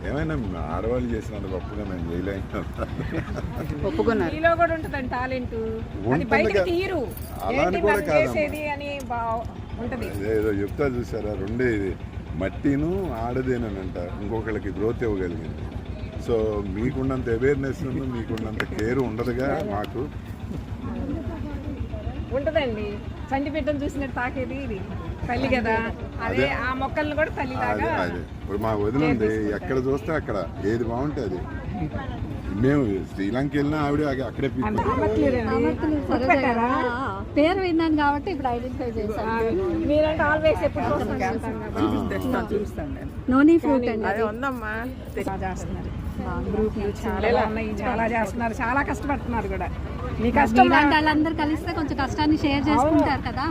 ఏమైనా ఆడవాళ్ళు చేసినంత గొప్పగా మేము చేయలేము. ఒప్పుకున్నారు. మీలో కూడా ఉంటుందండి టాలెంట్, అది బయటకు తీరు. అలాని ఏంటి కూడా మనం కాదమ్మా. చేసేది అని ఉంటది. ఏదో చెప్తా చూసారా, రెండే ఇది మట్టిను ఆడదేనంట ఇంకొకళ్ళకి గ్రోత్ ఇవ్వగలిగింది. సో మీకున్నంత అవేర్నెస్ మీకున్నంత కేర్ ఉండదుగా మాకు. ఉంటదండి, చంటి బిడ్డను చూసినట్టు తాకేది ఇది తల్లి కదా, అదే ఆ మొక్కలను కూడా తల్లిలాగా. అదే ఇప్పుడు మా వదిలింది ఎక్కడ చూస్తే అక్కడ ఏది బాగుంటే అది. మేము శ్రీలంక వెళ్ళినా ఆవిడ అక్కడే పేరు విన్నాను కాబట్టి ఇప్పుడు ఐడెంటిఫై చేశాను. మీరంటే ఆల్వేస్ ఎప్పుడు నోనీ ఫ్రూట్ అండి అది ఉందమ్మా. చేస్తున్నారు గ్రూపులు చాలా ఉన్నాయి, చాలా చేస్తున్నారు, చాలా కష్టపడుతున్నారు కూడా. మీ కష్టం ఇలాంటి వాళ్ళందరూ కలిస్తే కొంచెం కష్టాన్ని షేర్ చేసుకుంటారు కదా.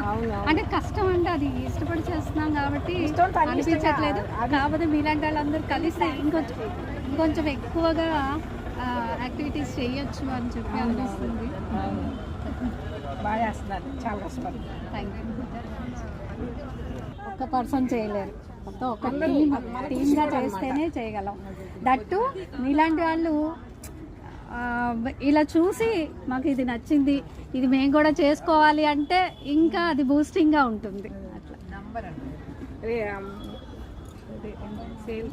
అంటే కష్టం అంటే అది ఇష్టపడి చేస్తున్నాం కాబట్టి అనిపించట్లేదు. కాకపోతే మీలాంటి వాళ్ళందరూ కలిస్తే ఇంకొంచెం ఎక్కువగా యాక్టివిటీస్ చేయొచ్చు అని చెప్పి అనిపిస్తుంది. బాగా చేస్తున్నారు, చాలా కష్టపడుతున్నారు. Thank you. ఒక్క పర్సన్ చేయలేరు, మొత్తం ఒక టీమ్గా చేస్తేనే చేయగలం. దట్టు మీలాంటి వాళ్ళు ఇలా చూసి మాకు ఇది నచ్చింది, ఇది మేము కూడా చేసుకోవాలి అంటే ఇంకా అది బూస్టింగ్గా ఉంటుంది. అట్లా నంబర్ అండి సేల్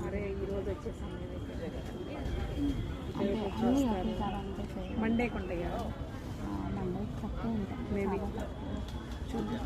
అరే ఈరోజు వచ్చేసాం మండే కొండ మండే తక్కువ ఉంటాయి. మేబీ చూద్దాం.